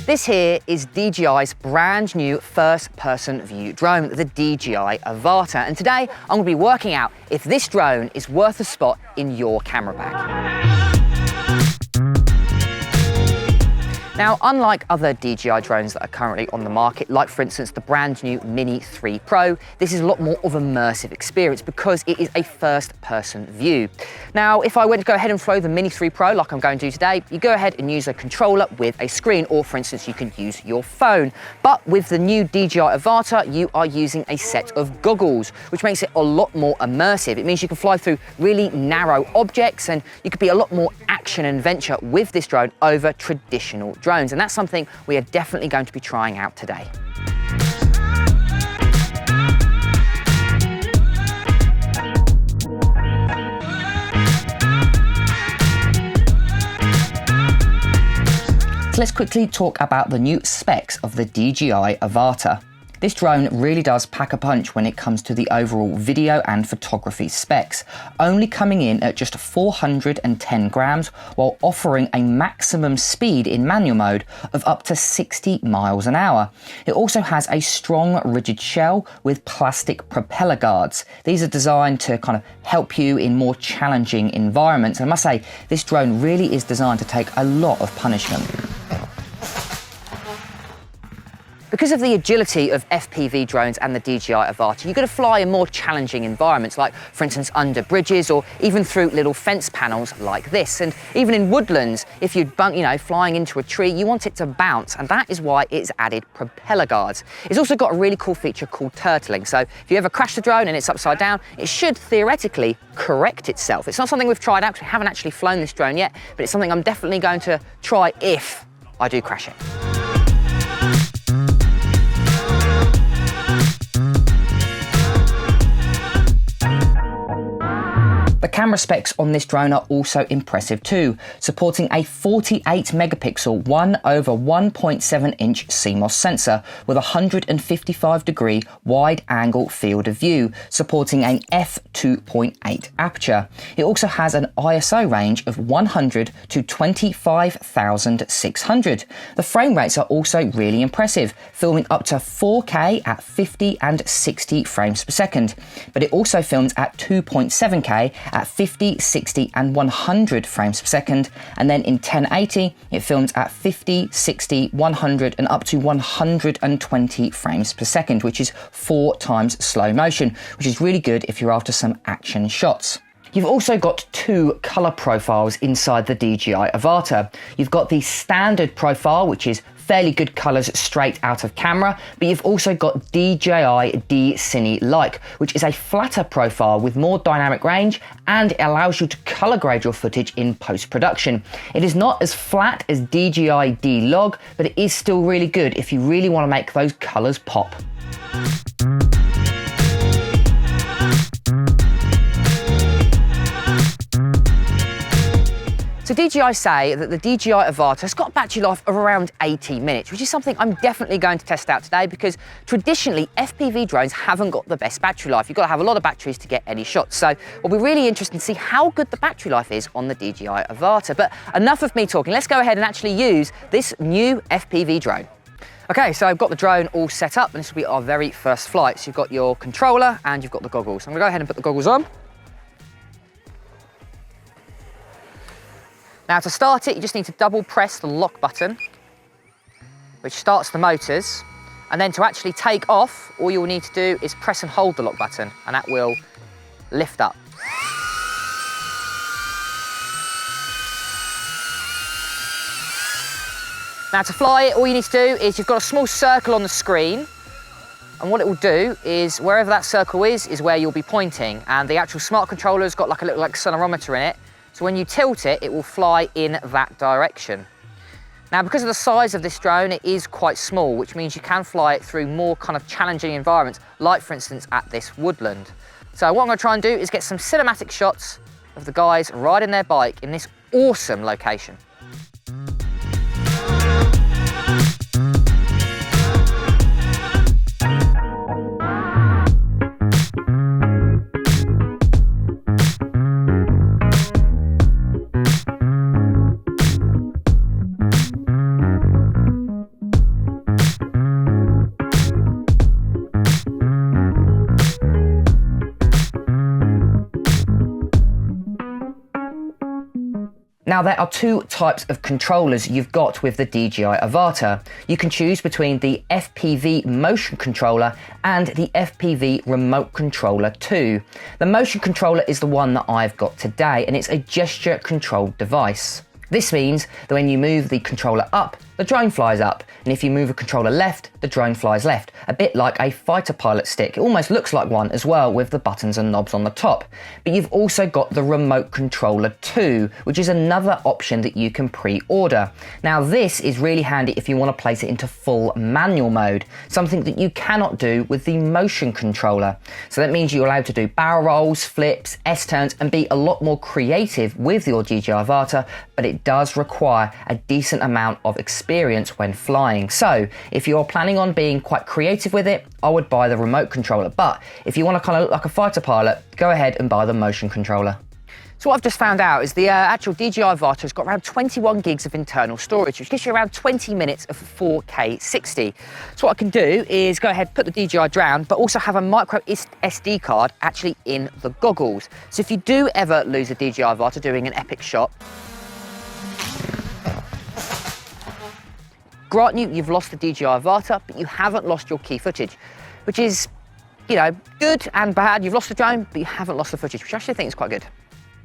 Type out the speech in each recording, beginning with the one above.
This here is DJI's brand new first-person view drone, the DJI Avata. And today, I'm going to be working out if this drone is worth a spot in your camera bag. Now, unlike other DJI drones that are currently on the market, like for instance the brand new Mini 3 Pro, this is a lot more of an immersive experience because it is a first-person view. Now, if I went to go ahead and fly the Mini 3 Pro like I'm going to do today, you go ahead and use a controller with a screen, or for instance, you can use your phone. But with the new DJI Avata, you are using a set of goggles, which makes it a lot more immersive. It means you can fly through really narrow objects and you could be a lot more action and adventure with this drone over traditional drones, and that's something we are definitely going to be trying out today. So let's quickly talk about the new specs of the DJI Avata. This drone really does pack a punch when it comes to the overall video and photography specs, only coming in at just 410 grams while offering a maximum speed in manual mode of up to 60 miles an hour. It also has a strong rigid shell with plastic propeller guards. These are designed to kind of help you in more challenging environments. And I must say, this drone really is designed to take a lot of punishment. Because of the agility of FPV drones and the DJI Avata, you're going to fly in more challenging environments, like for instance under bridges or even through little fence panels like this. And even in woodlands, if you're flying into a tree, you want it to bounce, and that is why it's added propeller guards. It's also got a really cool feature called turtling. So if you ever crash the drone and it's upside down, it should theoretically correct itself. It's not something we've tried out because we haven't actually flown this drone yet, but it's something I'm definitely going to try if I do crash it. The camera specs on this drone are also impressive too, supporting a 48 megapixel 1/1.7 inch CMOS sensor with a 155 degree wide angle field of view, supporting an f2.8 aperture. It also has an ISO range of 100 to 25,600. The frame rates are also really impressive, filming up to 4K at 50 and 60 frames per second, but it also films at 2.7K at 50, 60 and 100 frames per second, and then in 1080 it films at 50, 60, 100 and up to 120 frames per second, which is 4 times slow motion, which is really good if you're after some action shots. You've also got 2 colour profiles inside the DJI Avata. You've got the standard profile, which is fairly good colours straight out of camera, but you've also got DJI D-Cine Like, which is a flatter profile with more dynamic range, and it allows you to colour grade your footage in post-production. It is not as flat as DJI D-Log, but it is still really good if you really want to make those colours pop. So DJI say that the DJI Avata has got a battery life of around 80 minutes, which is something I'm definitely going to test out today because traditionally FPV drones haven't got the best battery life. You've got to have a lot of batteries to get any shots. So we'll be really interested to see how good the battery life is on the DJI Avata. But enough of me talking, let's go ahead and actually use this new FPV drone. Okay, so I've got the drone all set up and this will be our very first flight. So you've got your controller and you've got the goggles. I'm gonna go ahead and put the goggles on. Now to start it, you just need to double press the lock button, which starts the motors. And then to actually take off, all you'll need to do is press and hold the lock button, and that will lift up. Now to fly it, all you need to do is you've got a small circle on the screen, and what it will do is wherever that circle is where you'll be pointing, and the actual smart controller's got like a little accelerometer in it. So when you tilt it, it will fly in that direction. Now, because of the size of this drone, it is quite small, which means you can fly it through more kind of challenging environments, like for instance at this woodland. So what I'm gonna try and do is get some cinematic shots of the guys riding their bike in this awesome location. Now, there are two types of controllers you've got with the DJI Avata. You can choose between the FPV motion controller and the FPV remote controller 2. The motion controller is the one that I've got today, and it's a gesture controlled device. This means that when you move the controller up, the drone flies up, and if you move a controller left, the drone flies left, a bit like a fighter pilot stick. It almost looks like one as well, with the buttons and knobs on the top. But you've also got the remote controller 2, which is another option that you can pre-order. Now, this is really handy if you want to place it into full manual mode, something that you cannot do with the motion controller. So that means you're allowed to do barrel rolls, flips, S-turns, and be a lot more creative with your DJI Avata, but it does require a decent amount of experience when flying. So if you're planning on being quite creative with it, I would buy the remote controller. But if you want to kind of look like a fighter pilot, go ahead and buy the motion controller. So what I've just found out is the actual DJI Avata has got around 21 gigs of internal storage, which gives you around 20 minutes of 4K 60. So what I can do is go ahead, put the DJI down, but also have a micro SD card actually in the goggles. So if you do ever lose a DJI Avata doing an epic shot, grant you've lost the DJI Avata, but you haven't lost your key footage, which is, good and bad. You've lost the drone, but you haven't lost the footage, which I actually think is quite good.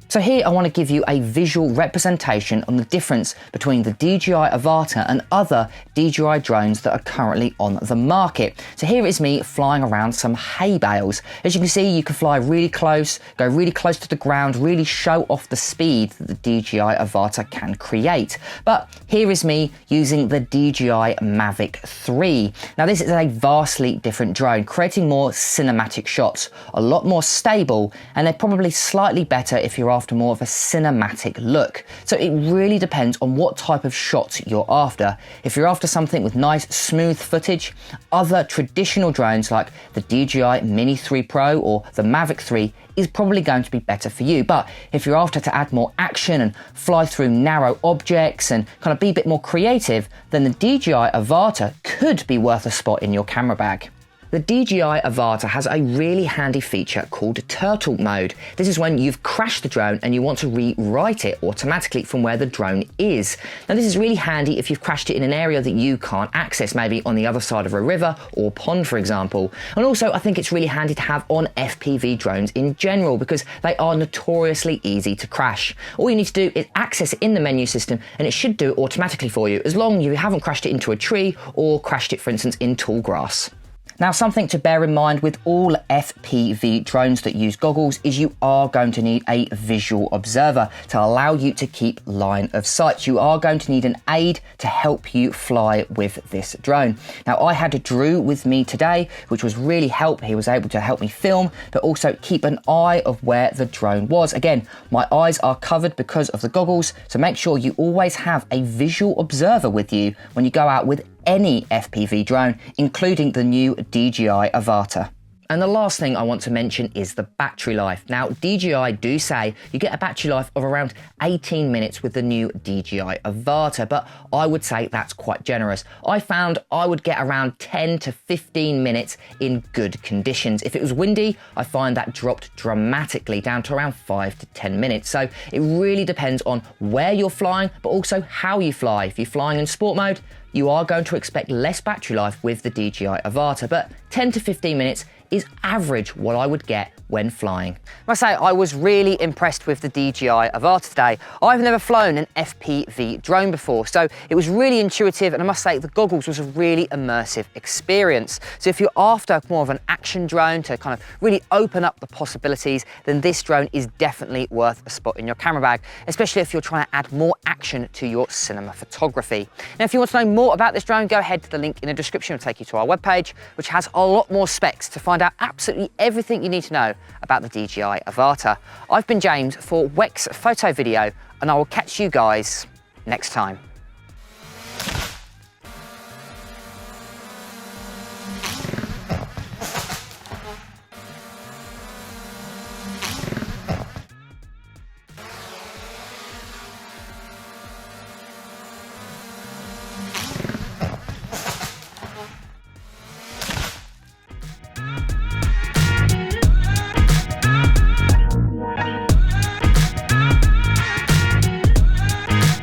So here I want to give you a visual representation on the difference between the DJI Avata and other DJI drones that are currently on the market. So here is me flying around some hay bales. As you can see, you can fly really close, go really close to the ground, really show off the speed that the DJI Avata can create. But here is me using the DJI Mavic 3. Now this is a vastly different drone, creating more cinematic shots, a lot more stable, and they're probably slightly better if you're after more of a cinematic look. So it really depends on what type of shots you're after. If you're after something with nice smooth footage, other traditional drones like the DJI Mini 3 Pro or the Mavic 3 is probably going to be better for you. But if you're after to add more action and fly through narrow objects and kind of be a bit more creative, then the DJI Avata could be worth a spot in your camera bag. The DJI Avata has a really handy feature called turtle mode. This is when you've crashed the drone and you want to rewrite it automatically from where the drone is. Now this is really handy if you've crashed it in an area that you can't access, maybe on the other side of a river or pond, for example. And also I think it's really handy to have on FPV drones in general because they are notoriously easy to crash. All you need to do is access it in the menu system and it should do it automatically for you, as long as you haven't crashed it into a tree or crashed it, for instance, in tall grass. Now, something to bear in mind with all FPV drones that use goggles is you are going to need a visual observer to allow you to keep line of sight. You are going to need an aid to help you fly with this drone. Now, I had Drew with me today, which was really helpful. He was able to help me film, but also keep an eye of where the drone was. Again, my eyes are covered because of the goggles, so make sure you always have a visual observer with you when you go out with any FPV drone, including the new DJI Avata. And the last thing I want to mention is the battery life. Now, DJI do say you get a battery life of around 18 minutes with the new DJI Avata, but I would say that's quite generous. I found I would get around 10 to 15 minutes in good conditions. If it was windy, I find that dropped dramatically down to around 5 to 10 minutes. So it really depends on where you're flying, but also how you fly. If you're flying in sport mode, you are going to expect less battery life with the DJI Avata, but 10 to 15 minutes is average what I would get when flying. I must say, I was really impressed with the DJI Avata today. I've never flown an FPV drone before, so it was really intuitive, and I must say the goggles was a really immersive experience. So if you're after more of an action drone to kind of really open up the possibilities, then this drone is definitely worth a spot in your camera bag, especially if you're trying to add more action to your cinema photography. Now, if you want to know more about this drone, go ahead to the link in the description. It'll take you to our webpage, which has a lot more specs to find out absolutely everything you need to know about the DJI Avata. I've been James for Wex Photo Video, and I will catch you guys next time.